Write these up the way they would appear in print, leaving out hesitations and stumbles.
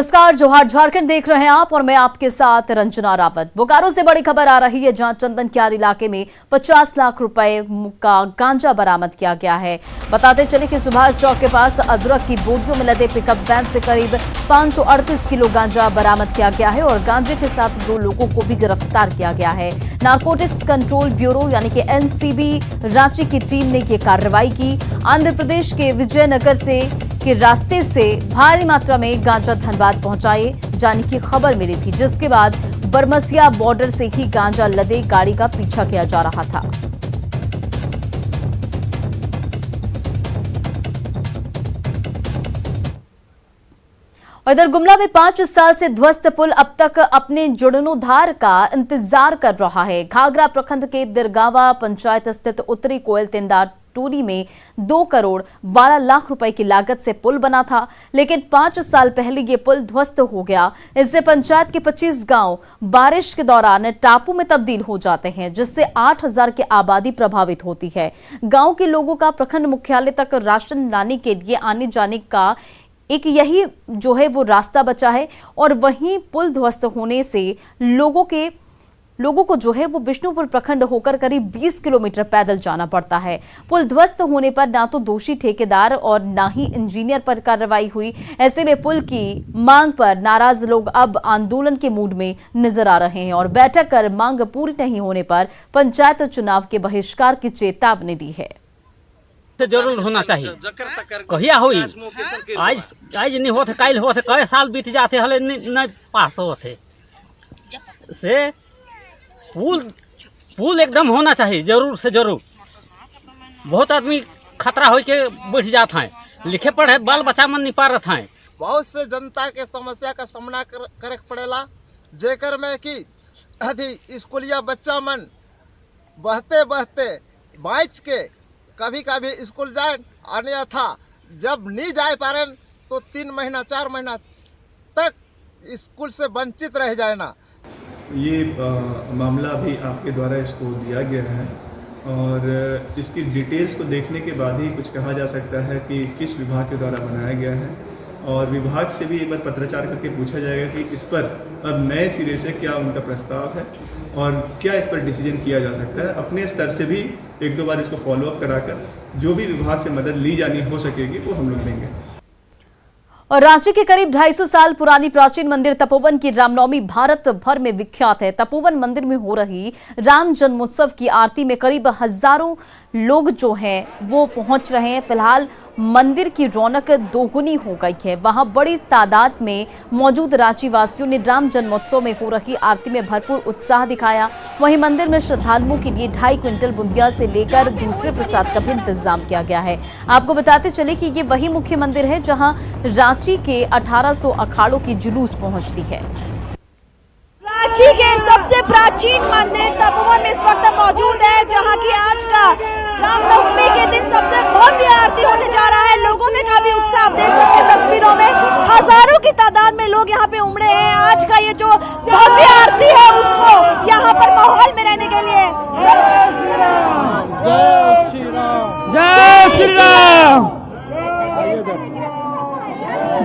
नमस्कार, जोहार झारखंड देख रहे हैं आप और मैं आपके साथ रंजना रावत। बोकारो से बड़ी खबर आ रही है, जहां चंदन क्यार इलाके में 50 लाख रुपए का गांजा बरामद किया गया है। बताते चले कि सुभाष चौक के पास अदरक की बोरियों में लदे पिकअप वैन से करीब 538 किलो गांजा बरामद किया गया है और गांजे के साथ 2 लोगों को भी गिरफ्तार किया गया है। नारकोटिक्स कंट्रोल ब्यूरो यानी कि एनसीबी रांची की टीम ने ये कार्रवाई की। आंध्र प्रदेश के विजयनगर के रास्ते से भारी मात्रा में गांजा धनबाद पहुंचाए जाने की खबर मिली थी, जिसके बाद बरमसिया बॉर्डर से ही गांजा लदे गाड़ी का पीछा किया जा रहा था। इधर गुमला में 5 साल से ध्वस्त पुल अब तक अपने जीर्णोद्धार का इंतजार कर रहा है। घाघरा प्रखंड के दिरगावा पंचायत स्थित उत्तरी कोयल तिंदा टोली में 2 करोड़ 12 लाख रुपए की लागत से पुल बना था, लेकिन 5 साल पहले ये पुल ध्वस्त हो गया। इससे पंचायत के 25 गांव बारिश के दौरान टापू में तब्दील हो जाते हैं, जिससे 8000 की आबादी प्रभावित होती है। गांव के लोगों का प्रखंड मुख्यालय तक राशन लाने के लिए आने जाने का एक यही जो है वो रास्ता बचा है और वहीं पुल ध्वस्त होने से लोगों को जो है वो बिष्णुपुर प्रखंड होकर करीब 20 किलोमीटर पैदल जाना पड़ता है। पुल ध्वस्त होने पर ना तो दोषी ठेकेदार और ना ही इंजीनियर पर कार्रवाई हुई। ऐसे में पुल की मांग पर नाराज लोग अब आंदोलन के मूड में नजर आ रहे हैं और बैठक कर मांग पूरी नहीं होने पर पंचायत चुनाव के बहिष्कार की चेतावनी दी है। जरूर होना चाहिए। कहिया हुई आज नहीं होते, कल होते, कई साल बीत जाते हले नहीं पास होते। से पुल एकदम होना चाहिए, जरूर से जरूर। बहुत आदमी खतरा हो के बैठ जाते हैं, लिखे पढ़े बाल बच्चा मन नहीं पा रहे हैं। बहुत से जनता के समस्या का सामना करे पड़ेला, जेकर में कि अभी स्कूलिया बच्चा मन बहते बहते बाइच के कभी कभी स्कूल जाए, अन्यथा जब नहीं जा पारे तो 3 महीना 4 महीना तक स्कूल से वंचित रह जाए ना। ये मामला भी आपके द्वारा इसको दिया गया है और इसकी डिटेल्स को देखने के बाद ही कुछ कहा जा सकता है कि किस विभाग के द्वारा बनाया गया है और विभाग से भी एक बार पत्राचार करके पूछा जाएगा कि इस पर अब नए सिरे से क्या उनका प्रस्ताव है और क्या इस पर डिसीजन किया जा सकता है। अपने स्तर से भी 1-2 बार इसको फॉलोअप कराकर जो भी विभाग से मदद ली जानी हो सकेगी वो हम लोग लेंगे। और रांची के करीब 250 साल पुरानी प्राचीन मंदिर तपोवन की रामनवमी भारत भर में विख्यात है। तपोवन मंदिर में हो रही राम जन्मोत्सव की आरती में करीब हजारों लोग जो हैं वो पहुंच रहे हैं। फिलहाल मंदिर की रौनक दोगुनी हो गई है। वहां बड़ी तादाद में मौजूद रांची वासियों ने राम जन्मोत्सव में हो रही आरती में भरपूर उत्साह दिखाया। वहीं मंदिर में श्रद्धालुओं के लिए 2.5 क्विंटल बुंदिया से लेकर दूसरे प्रसाद का भी इंतजाम किया गया है। आपको बताते चले कि ये वही मुख्य मंदिर है जहां रांची के 1800 अखाड़ों की जुलूस पहुंचती है। रांची के सबसे प्राचीन मंदिर तपोवन में इस वक्त मौजूद है, जहां की आज का रामनवमी के दिन सबसे भव्य आरती होने जा रहा है। लोगों में काफी उत्साह आप देख सकते हैं तस्वीरों में, हजारों की तादाद में लोग यहाँ पे उमड़े हैं। आज का ये जो भव्य आरती है उसको यहाँ पर माहौल में रहने के लिए जय श्री राम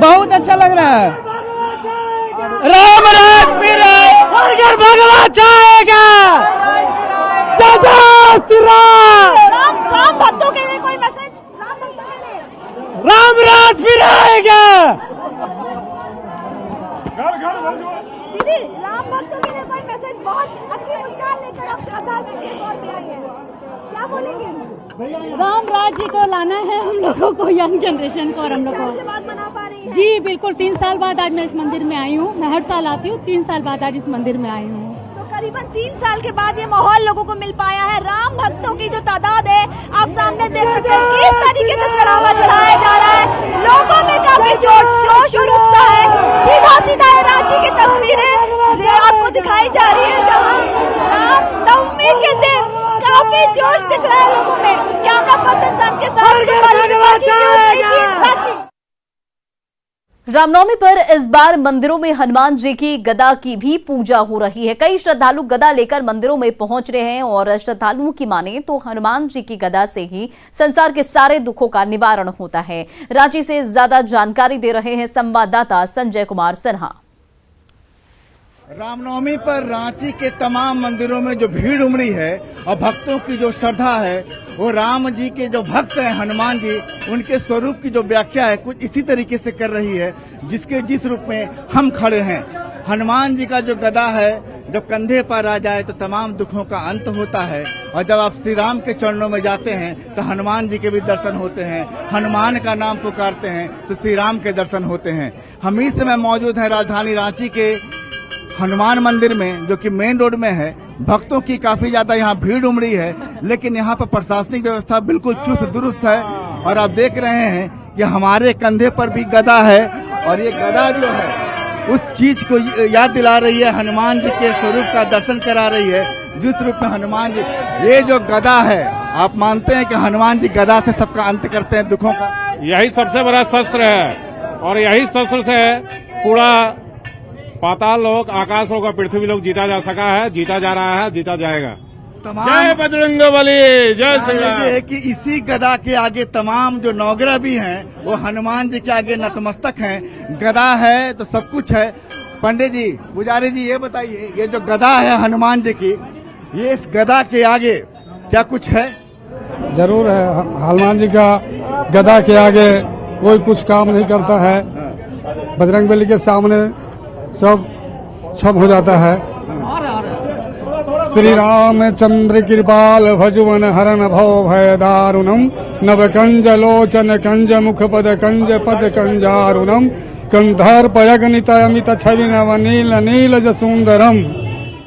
बहुत अच्छा लग रहा है। राम राज फिर अगर भगवान चाहेगा। जय श्री राम। राम भक्तों के लिए कोई मैसेज? राम भक्तों के लिए राम राज फिर आएगा। दीदी, राम भक्तों के लिए कोई मैसेज? बहुत अच्छी मुस्कान लेकर आप श्रद्धालु के तौर पे आई हैं, क्या बोलेंगे? राम राज्य को लाना है हम लोगों को, यंग जनरेशन को, और हम लोग को बात मना पा रही है? जी बिल्कुल। 3 साल बाद आज मैं इस मंदिर में आई हूँ। मैं हर साल आती हूँ, 3 साल बाद आज इस मंदिर में आई हूँ। तो करीबन 3 साल के बाद ये माहौल लोगों को मिल पाया है। राम भक्तों की जो तादाद है आप सामने देख सकते हैं, किस तरीके से चढ़ावा चढ़ाया जा रहा है। लोगों में काफी जोश और उत्साह है। सीधा रांची की तस्वीरें आपको दिखाई जा रही है, जहाँ रामनवमी के दिन काफी जोश दिख रहा है लोगों में। कैमरा पर्सन के साथ रामनवमी पर इस बार मंदिरों में हनुमान जी की गदा की भी पूजा हो रही है। कई श्रद्धालु गदा लेकर मंदिरों में पहुंच रहे हैं और श्रद्धालुओं की माने तो हनुमान जी की गदा से ही संसार के सारे दुखों का निवारण होता है। रांची से ज्यादा जानकारी दे रहे हैं संवाददाता संजय कुमार सिन्हा। रामनवमी पर रांची के तमाम मंदिरों में जो भीड़ उमड़ी है और भक्तों की जो श्रद्धा है, वो राम जी के जो भक्त हैं हनुमान जी, उनके स्वरूप की जो व्याख्या है कुछ इसी तरीके से कर रही है जिस रूप में हम खड़े हैं। हनुमान जी का जो गदा है जब कंधे पर आ जाए तो तमाम दुखों का अंत होता है, और जब आप श्री राम के चरणों में जाते हैं तो हनुमान जी के भी दर्शन होते हैं। हनुमान का नाम पुकारते हैं तो श्री राम के दर्शन होते हैं। हम इस समय मौजूद हैं राजधानी रांची के हनुमान मंदिर में, जो कि मेन रोड में है। भक्तों की काफी ज्यादा यहाँ भीड़ उमड़ी है, लेकिन यहाँ पर प्रशासनिक व्यवस्था बिल्कुल चुस्त दुरुस्त है। और आप देख रहे हैं कि हमारे कंधे पर भी गदा है, और ये गदा जो है उस चीज को याद दिला रही है, हनुमान जी के स्वरूप का दर्शन करा रही है, जिस रूप में हनुमान जी। ये जो गदा है, आप मानते हैं कि हनुमान जी गदा से सबका अंत करते हैं दुखों का? यही सबसे बड़ा शस्त्र है, और यही शस्त्र से पूरा पाताल लोक, आकाश लोक और पृथ्वी लोक जीता जा सका है, जीता जा रहा है, जीता जाएगा। जय बजरंगबली, जय श्री राम। है कि इसी गदा के आगे तमाम जो नौग्रह भी हैं वो हनुमान जी के आगे नतमस्तक हैं। गदा है तो सब कुछ है। पंडित जी, पुजारी जी, ये बताइए, ये जो गदा है हनुमान जी की, ये इस गदा के आगे क्या कुछ है? जरूर है। हनुमान जी का गदा के आगे कोई कुछ काम नहीं करता है। बजरंगबली के सामने सब छप हो जाता है। श्री रामचंद्र कृपाल भजुवन हरन भव भय दारुणम नव कंज लोचन कंज मुख पद कंज पद कंजारुणम कंधर्प यज्ञनित अमित छवि नव नील नील जसुंदरम।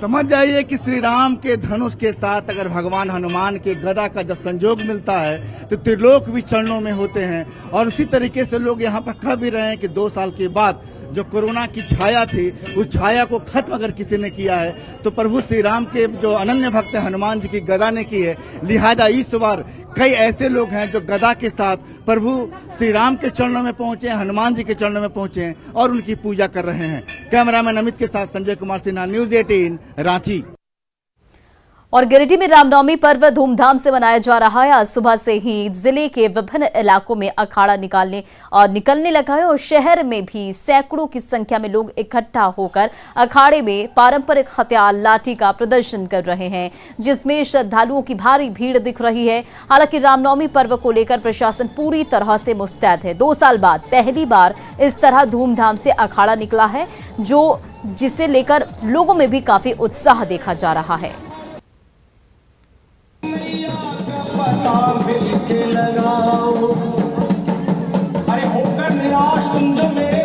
समझ जाइए कि श्री राम के धनुष के साथ अगर भगवान हनुमान के गदा का जब संयोग मिलता है तो त्रिलोक भी चरणों में होते हैं। और उसी तरीके से लोग यहाँ पर कह भी रहे हैं कि 2 साल के बाद जो कोरोना की छाया थी, उस छाया को खत्म अगर किसी ने किया है तो प्रभु श्री राम के जो अनन्य भक्त हनुमान जी की गदा ने की है। लिहाजा इस बार कई ऐसे लोग हैं जो गदा के साथ प्रभु श्री राम के चरणों में पहुंचे, हनुमान जी के चरणों में पहुंचे हैं और उनकी पूजा कर रहे हैं। कैमरामैन अमित के साथ संजय कुमार सिन्हा, न्यूज 18 रांची। और गिरिडीह में रामनवमी पर्व धूमधाम से मनाया जा रहा है। आज सुबह से ही जिले के विभिन्न इलाकों में अखाड़ा निकलने लगा है और शहर में भी सैकड़ों की संख्या में लोग इकट्ठा होकर अखाड़े में पारंपरिक हथियार लाठी का प्रदर्शन कर रहे हैं, जिसमें श्रद्धालुओं की भारी भीड़ दिख रही है। हालांकि रामनवमी पर्व को लेकर प्रशासन पूरी तरह से मुस्तैद है। 2 साल बाद पहली बार इस तरह धूमधाम से अखाड़ा निकला है, जिसे लेकर लोगों में भी काफी उत्साह देखा जा रहा है। अरे होकर निराश तुम जो मेरे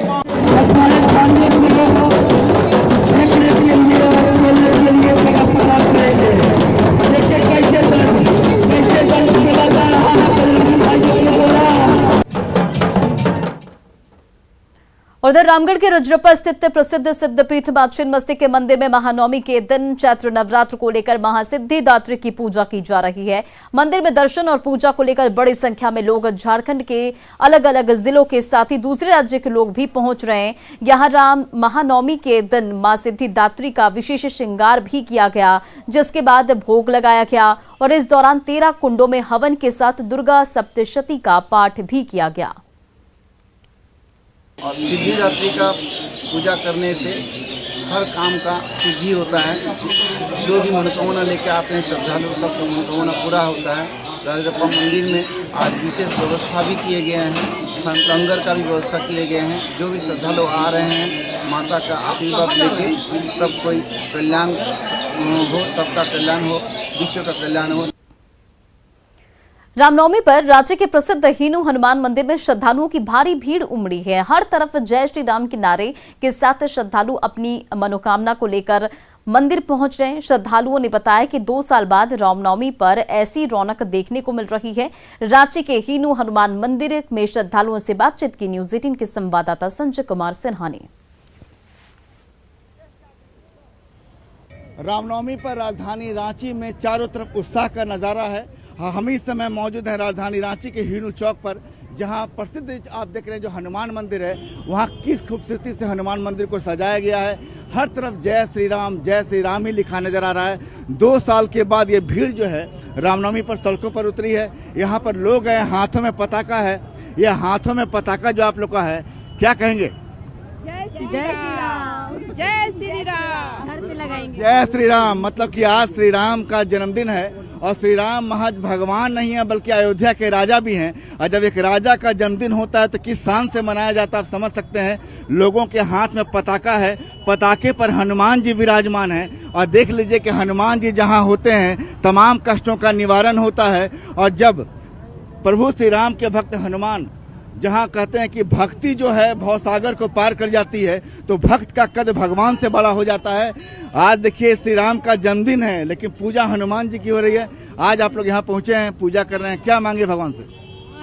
उधर रामगढ़ के रजरप्पा स्थित प्रसिद्ध सिद्धपीठ मां छिन्नमस्ती के मंदिर में महानवमी के दिन चैत्र नवरात्र को लेकर महासिद्धिदात्री की पूजा की जा रही है। मंदिर में दर्शन और पूजा को लेकर बड़ी संख्या में लोग झारखंड के अलग अलग जिलों के साथ ही दूसरे राज्य के लोग भी पहुंच रहे हैं। यहां राम महानवमी के दिन मां सिद्धिदात्री का विशेष श्रृंगार भी किया गया, जिसके बाद भोग लगाया गया और इस दौरान 13 कुंडों में हवन के साथ दुर्गा सप्तशती का पाठ भी किया गया। और सिद्धिदात्री का पूजा करने से हर काम का सिद्धि होता है। जो भी मनोकामना लेके आते हैं श्रद्धालु, सबका मनोकामना पूरा होता है। रजरप्पा मंदिर में आज विशेष व्यवस्था भी किए गए हैं, लंगर का भी व्यवस्था किए गए हैं। जो भी श्रद्धालु आ रहे हैं माता का आशीर्वाद लेके, सब कोई कल्याण हो, सबका कल्याण हो, विश्व का कल्याण हो। रामनवमी पर रांची के प्रसिद्ध हीनू हनुमान मंदिर में श्रद्धालुओं की भारी भीड़ उमड़ी है। हर तरफ जय श्री राम के नारे के साथ श्रद्धालु अपनी मनोकामना को लेकर मंदिर पहुंच रहे हैं। श्रद्धालुओं ने बताया कि 2 साल बाद रामनवमी पर ऐसी रौनक देखने को मिल रही है। रांची के हीनू हनुमान मंदिर में श्रद्धालुओं से बातचीत की न्यूज 18 के संवाददाता संजय कुमार सिन्हा ने। रामनवमी पर राजधानी रांची में चारों तरफ उत्साह का नजारा है। हम इस समय मौजूद हैं राजधानी रांची के हीनू चौक पर, जहाँ प्रसिद्ध आप देख रहे हैं जो हनुमान मंदिर है, वहाँ किस खूबसूरती से हनुमान मंदिर को सजाया गया है। हर तरफ जय श्री राम ही लिखा नजर आ रहा है। 2 साल के बाद ये भीड़ जो है रामनवमी पर सड़कों पर उतरी है। यहाँ पर लोग हैं, हाथों में पताका है। ये हाथों में पताका जो आप लोग का है, क्या कहेंगे? जय श्री राम, जय श्री राम, घर पे लगाएंगे जय श्री राम। मतलब कि आज श्री राम का जन्मदिन है और श्री राम महज भगवान नहीं है बल्कि अयोध्या के राजा भी हैं। और जब एक राजा का जन्मदिन होता है तो किस शान से मनाया जाता है आप समझ सकते हैं। लोगों के हाथ में पताका है, पताके पर हनुमान जी विराजमान हैं और देख लीजिए कि हनुमान जी जहाँ होते हैं तमाम कष्टों का निवारण होता है। और जब प्रभु श्री राम के भक्त हनुमान, जहाँ कहते हैं कि भक्ति जो है भवसागर को पार कर जाती है, तो भक्त का कद भगवान से बड़ा हो जाता है। आज देखिए श्री राम का जन्मदिन है लेकिन पूजा हनुमान जी की हो रही है। आज आप लोग यहाँ पहुँचे हैं, पूजा कर रहे हैं, क्या मांगे भगवान से?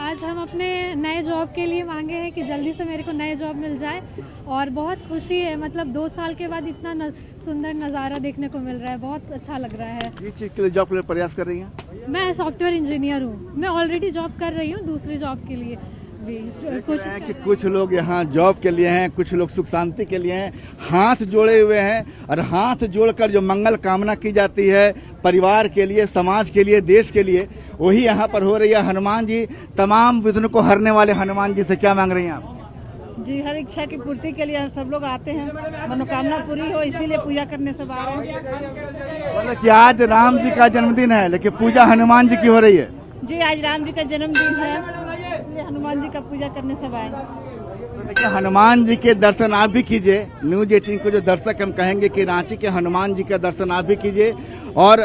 आज हम अपने नए जॉब के लिए मांगे हैं कि जल्दी से मेरे को नए जॉब मिल जाए और बहुत खुशी है। मतलब 2 साल के बाद इतना सुंदर नज़ारा देखने को मिल रहा है, बहुत अच्छा लग रहा है। किस चीज़ के लिए जॉब के लिए प्रयास कर रही हैं? मैं सॉफ्टवेयर इंजीनियर हूँ। मैं ऑलरेडी जॉब कर रही हूँ, दूसरी जॉब के लिए भी कोशिश कि कुछ लोग यहाँ जॉब के लिए हैं, कुछ लोग सुख शांति के लिए हैं, हाथ जोड़े हुए हैं। और हाथ जोड़कर जो मंगल कामना की जाती है परिवार के लिए, समाज के लिए, देश के लिए, वही यहाँ पर हो रही है। हनुमान जी, तमाम विघ्न को हरने वाले हनुमान जी से क्या मांग रही हैं आप? जी, हर इच्छा की पूर्ति के लिए सब लोग आते हैं, मनोकामना पूरी हो इसीलिए पूजा करने सब आ रहे हैं। मतलब कि आज राम जी का जन्मदिन है लेकिन पूजा हनुमान जी की हो रही है। जी, आज राम जी का जन्मदिन है इसलिए हनुमान जी का पूजा करने सब आए। तो देखिए हनुमान जी के दर्शन आप भी कीजिए। न्यूज 18 को जो दर्शक हम कहेंगे कि रांची के हनुमान जी का दर्शन आप भी कीजिए। और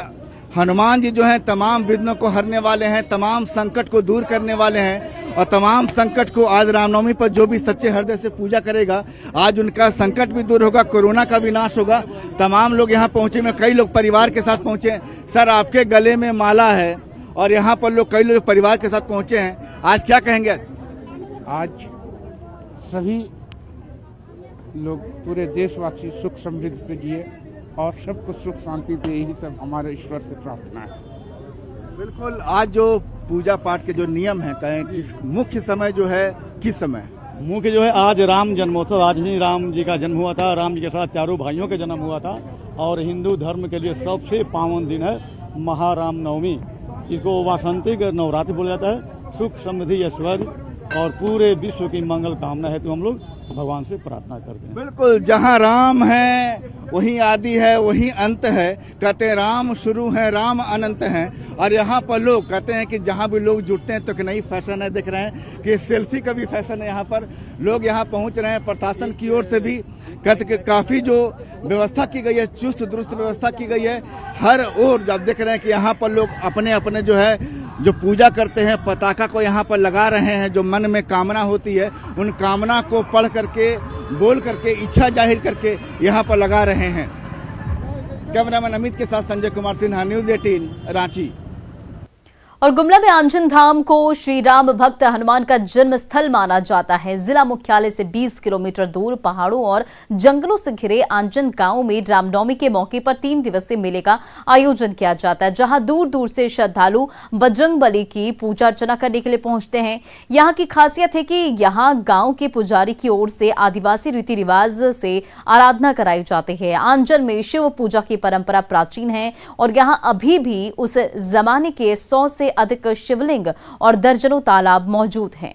हनुमान जी जो हैं तमाम विघ्नों को हरने वाले हैं, तमाम संकट को दूर करने वाले हैं। और तमाम संकट को आज रामनवमी पर जो भी सच्चे हृदय से पूजा करेगा, आज उनका संकट भी दूर होगा, कोरोना का भी नाश होगा। तमाम लोग यहाँ पहुँचे में कई लोग परिवार के साथ पहुँचे। सर, आपके गले में माला है और यहाँ पर लोग कई लोग परिवार के साथ पहुँचे हैं, आज क्या कहेंगे? आज सभी लोग, पूरे देशवासी सुख समृद्धि से जिए और सबको सुख शांति दे, यही सब हमारे ईश्वर से प्रार्थना है। बिल्कुल। आज जो पूजा पाठ के जो नियम है, कहें किस मुख्य समय जो है, किस समय मुख्य जो है आज राम जन्मोत्सव, आज ही राम जी का जन्म हुआ था। राम जी के साथ चारों भाइयों का जन्म हुआ था और हिंदू धर्म के लिए सबसे पावन दिन है महाराम नवमी। इसको वासंतिक नवरात्रि बोला जाता है। सुख समृद्धि ऐश्वर्य और पूरे विश्व की मंगल कामना है तो हम लोग भगवान से प्रार्थना करते हैं। बिल्कुल। जहाँ राम है वहीं आदि है, वहीं अंत है। कहते हैं राम शुरू है, राम अनंत है। और यहाँ पर लोग कहते हैं कि जहाँ भी लोग जुटते हैं तो एक नई फैशन है। देख रहे हैं कि सेल्फी का भी फैशन है। यहाँ पर लोग यहाँ पहुँच रहे हैं। प्रशासन की ओर से भी कहते कि काफी जो व्यवस्था की गई है, चुस्त दुरुस्त व्यवस्था की गई है हर ओर। जब देख रहे हैं कि यहाँ पर लोग अपने अपने जो है जो पूजा करते हैं पताका को यहाँ पर लगा रहे हैं। जो मन में कामना होती है उन कामना को पढ़ करके, बोल करके, इच्छा जाहिर करके यहाँ पर लगा रहे हैं। कैमरामैन अमित के साथ संजय कुमार सिन्हा, न्यूज 18 रांची। और गुमला में आंजन धाम को श्री राम भक्त हनुमान का जन्म स्थल माना जाता है। जिला मुख्यालय से 20 किलोमीटर दूर पहाड़ों और जंगलों से घिरे आंजन गांव में रामनवमी के मौके पर 3 दिवसीय मेले का आयोजन किया जाता है, जहां दूर दूर से श्रद्धालु बजरंगबली की पूजा अर्चना करने के लिए पहुंचते हैं। यहाँ की खासियत है कि यहाँ गांव के पुजारी की ओर से आदिवासी रीति रिवाज से आराधना कराई जाती है। आंजन में शिव पूजा की परंपरा प्राचीन है और यहाँ अभी भी उस जमाने के 100 से अधिक शिवलिंग और दर्जनों तालाब मौजूद हैं।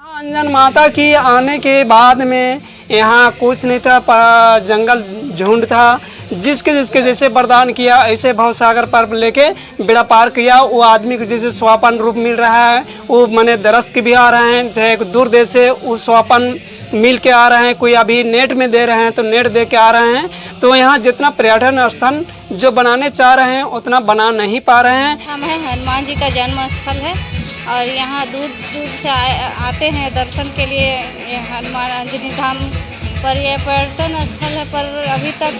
अंजन माता की आने के बाद में यहाँ कुछ नहीं था, जंगल झुंड था। जिसके जिसके जैसे वरदान किया ऐसे भवसागर पर लेके बेड़ा पार किया। वो आदमी को जैसे स्वापन रूप मिल रहा है, वो मने दरस के भी आ रहे हैं, चाहे दूर देश से वो स्वापन मिल के आ रहे हैं। कोई अभी नेट में दे रहे हैं तो नेट दे के आ रहे हैं। तो यहाँ जितना पर्यटन स्थल जो बनाने चाह रहे हैं उतना बना नहीं पा रहे हैं। हम है हनुमान जी का जन्म स्थल है और यहाँ दूर दूर से आते हैं दर्शन के लिए। हनुमान अंजनी धाम पर यह पर्यटन स्थल है, पर अभी तक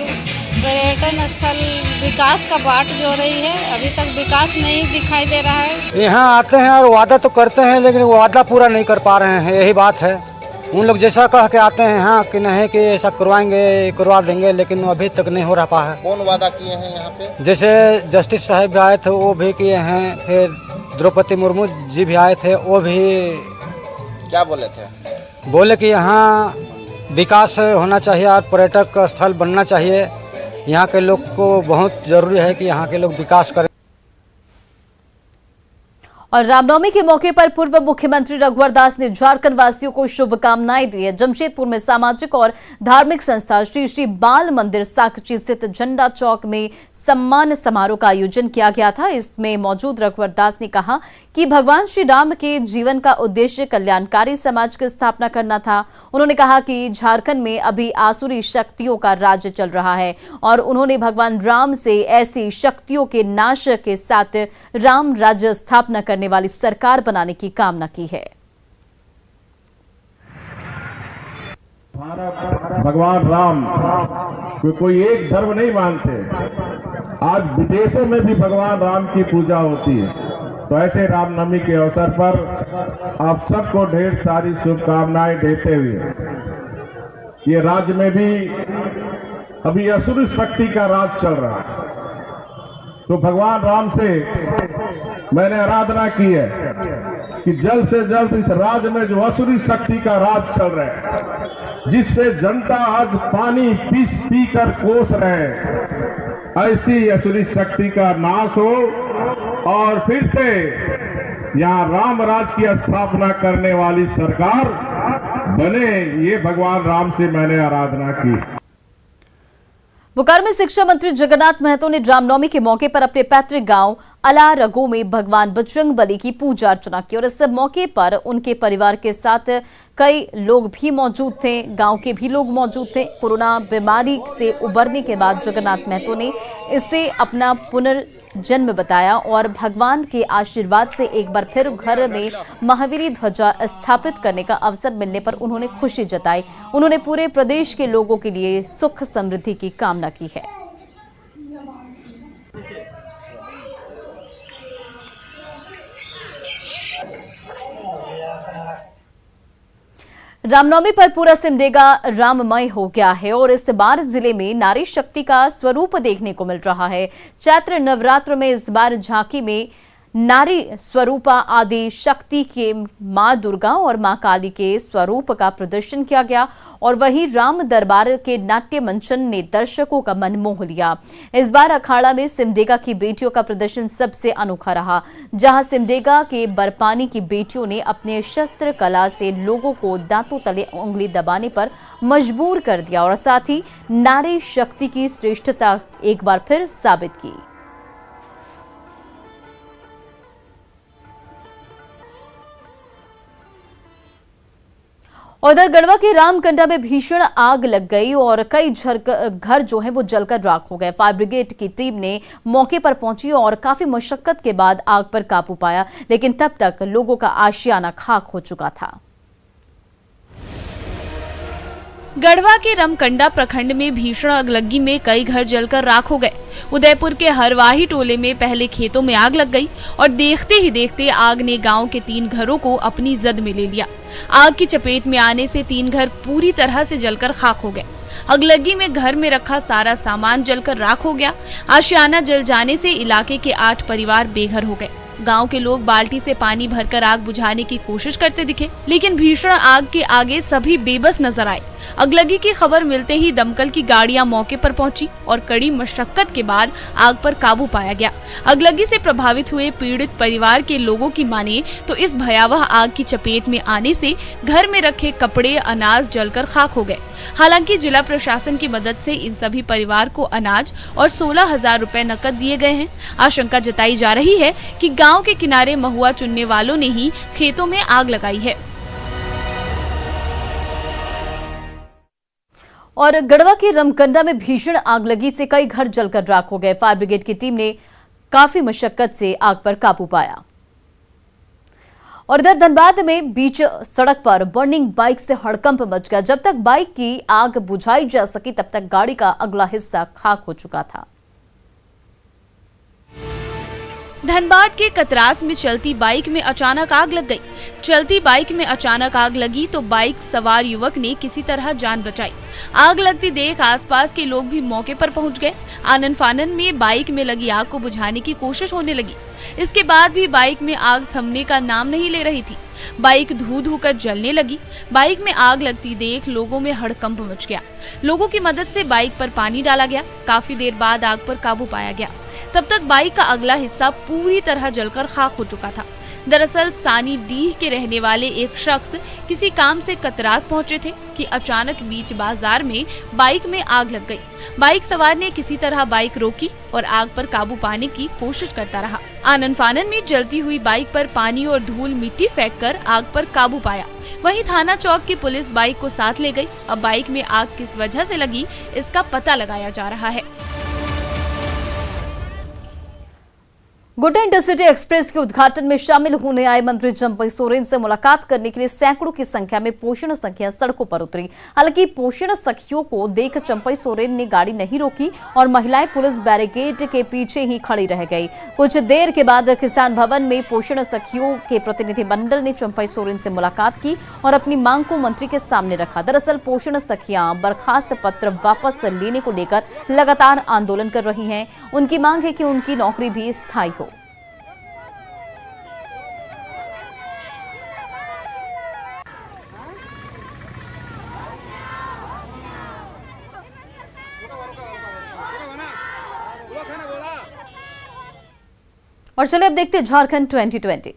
पर्यटन स्थल विकास का बाट जो रही है, अभी तक विकास नहीं दिखाई दे रहा है। यहाँ आते हैं और वादा तो करते हैं लेकिन वो वादा पूरा नहीं कर पा रहे हैं, यही बात है। उन लोग जैसा कह के आते हैं यहाँ कि नहीं कि ऐसा करवाएंगे, करवा देंगे, लेकिन अभी तक नहीं हो रहा है। कौन वादा किए हैं यहाँ पे? जैसे जस्टिस साहब आए थे वो भी किए हैं, फिर द्रौपदी मुर्मू जी भी आए थे, वो भी क्या बोले थे? बोले कि यहाँ विकास होना चाहिए और पर्यटक स्थल बनना चाहिए। यहाँ के लोग को बहुत ज़रूरी है कि यहाँ के लोग विकास करें। और रामनवमी के मौके पर पूर्व मुख्यमंत्री रघुवर दास ने झारखंड वासियों को शुभकामनाएं दी है। जमशेदपुर में सामाजिक और धार्मिक संस्था श्री श्री बाल मंदिर साकची स्थित झंडा चौक में सम्मान समारोह का आयोजन किया गया था। इसमें मौजूद रघुवर दास ने कहा कि भगवान श्री राम के जीवन का उद्देश्य कल्याणकारी समाज की स्थापना करना था। उन्होंने कहा कि झारखंड में अभी आसुरी शक्तियों का राज्य चल रहा है और उन्होंने भगवान राम से ऐसी शक्तियों के नाश के साथ राम राज्य स्थापना करने वाली सरकार बनाने की कामना की है। भगवान राम कोई एक धर्म नहीं मानते। आज विदेशों में भी भगवान राम की पूजा होती है। तो ऐसे रामनवमी के अवसर पर आप सबको ढेर सारी शुभकामनाएं देते हुए, ये राज्य में भी अभी असुर शक्ति का राज चल रहा है, तो भगवान राम से मैंने आराधना की है कि जल्द से जल्द इस राज्य में जो असुरी शक्ति का राज चल रहा है, जिससे जनता आज पानी पी कर कोस रहे हैं, ऐसी असुरी शक्ति का नाश हो और फिर से यहाँ राम राज की स्थापना करने वाली सरकार बने। ये भगवान राम से मैंने आराधना की। बोकारो में शिक्षा मंत्री जगन्नाथ महतो ने रामनवमी के मौके पर अपने पैतृक गांव अलारगो में भगवान बजरंगबली की पूजा अर्चना की और इस मौके पर उनके परिवार के साथ कई लोग भी मौजूद थे, गांव के भी लोग मौजूद थे। कोरोना बीमारी से उबरने के बाद जगन्नाथ महतो ने इसे अपना पुनर्जन्म बताया और भगवान के आशीर्वाद से एक बार फिर घर में महावीरी ध्वजा स्थापित करने का अवसर मिलने पर उन्होंने खुशी जताई। उन्होंने पूरे प्रदेश के लोगों के लिए सुख समृद्धि की कामना की है। रामनवमी पर पूरा सिमडेगा राममय हो गया है और इस बार जिले में नारी शक्ति का स्वरूप देखने को मिल रहा है। चैत्र नवरात्र में इस बार झांकी में नारी स्वरूपा आदि शक्ति के मां दुर्गा और मां काली के स्वरूप का प्रदर्शन किया गया और वहीं राम दरबार के नाट्य मंचन ने दर्शकों का मन मोह लिया। इस बार अखाड़ा में सिमडेगा की बेटियों का प्रदर्शन सबसे अनोखा रहा, जहां सिमडेगा के बरपानी की बेटियों ने अपने शस्त्र कला से लोगों को दांतों तले उंगली दबाने पर मजबूर कर दिया और साथ ही नारी शक्ति की श्रेष्ठता एक बार फिर साबित की। उधर गढ़वा के रामकंडा में भीषण आग लग गई और कई घर जो है वो जलकर राख हो गए। फायर ब्रिगेड की टीम ने मौके पर पहुंची और काफी मशक्कत के बाद आग पर काबू पाया, लेकिन तब तक लोगों का आशियाना खाक हो चुका था। गढ़वा के रामकंडा प्रखंड में भीषण अगलगी में कई घर जलकर राख हो गए। उदयपुर के हरवाही टोले में पहले खेतों में आग लग गई और देखते ही देखते आग ने गांव के 3 घरों को अपनी जद में ले लिया। आग की चपेट में आने से 3 घर पूरी तरह से जलकर खाक हो गए। अगलगी में घर में रखा सारा सामान जलकर राख हो गया। आशियाना जल जाने से इलाके के 8 परिवार बेघर हो गए। गांव के लोग बाल्टी से पानी भरकर आग बुझाने की कोशिश करते दिखे, लेकिन भीषण आग के आगे सभी बेबस नजर आए। अगलगी की खबर मिलते ही दमकल की गाड़ियां मौके पर पहुंची और कड़ी मशक्कत के बाद आग पर काबू पाया गया। अगलगी से प्रभावित हुए पीड़ित परिवार के लोगों की माने तो इस भयावह आग की चपेट में आने से घर में रखे कपड़े, अनाज जलकर खाक हो गए। हालांकि जिला प्रशासन की मदद से इन सभी परिवार को अनाज और 16,000 रुपए नकद दिए गए हैं। आशंका जताई जा रही है कि गाँव के किनारे महुआ चुनने वालों ने ही खेतों में आग लगाई है। और गढ़वा के रामकंडा में भीषण आग लगी से कई घर जलकर राख हो गए। फायर ब्रिगेड की टीम ने काफी मशक्कत से आग पर काबू पाया। और इधर धनबाद में बीच सड़क पर बर्निंग बाइक से हड़कंप मच गया। जब तक बाइक की आग बुझाई जा सकी तब तक गाड़ी का अगला हिस्सा खाक हो चुका था। धनबाद के कतरास में चलती बाइक में अचानक आग लग गई। चलती बाइक में अचानक आग लगी तो बाइक सवार युवक ने किसी तरह जान बचाई। आग लगती देख आसपास के लोग भी मौके पर पहुंच गए। आनन फानन में बाइक में लगी आग को बुझाने की कोशिश होने लगी। इसके बाद भी बाइक में आग थमने का नाम नहीं ले रही थी। बाइक धू धू कर जलने लगी। बाइक में आग लगती देख लोगों में हड़कंप मच गया। लोगों की मदद से बाइक पर पानी डाला गया। काफी देर बाद आग पर काबू पाया गया। तब तक बाइक का अगला हिस्सा पूरी तरह जलकर खाक हो चुका था। दरअसल सानी डीह के रहने वाले एक शख्स किसी काम से कतरास पहुंचे थे कि अचानक बीच बाजार में बाइक में आग लग गई। बाइक सवार ने किसी तरह बाइक रोकी और आग पर काबू पाने की कोशिश करता रहा। आनन फानन में जलती हुई बाइक पर पानी और धूल मिट्टी फेंककर आग पर काबू पाया। वहीं थाना चौक की पुलिस बाइक को साथ ले गई। अब बाइक में आग किस वजह से लगी, इसका पता लगाया जा रहा है। गुड डे इंटरसिटी एक्सप्रेस के उद्घाटन में शामिल होने आए मंत्री चंपई सोरेन से मुलाकात करने के लिए सैकड़ों की संख्या में पोषण सखियां सड़कों पर उतरी। हालांकि पोषण सखियों को देख चंपई सोरेन ने गाड़ी नहीं रोकी और महिलाएं पुलिस बैरिकेड के पीछे ही खड़ी रह गई। कुछ देर के बाद किसान भवन में पोषण सखियों के प्रतिनिधिमंडल ने चंपई सोरेन से मुलाकात की और अपनी मांग को मंत्री के सामने रखा। दरअसल पोषण सखियां बर्खास्त पत्र वापस लेने को लेकर लगातार आंदोलन कर रही हैं। उनकी मांग है कि उनकी नौकरी भी स्थायी हो। और चलिए अब देखते हैं झारखंड 2020।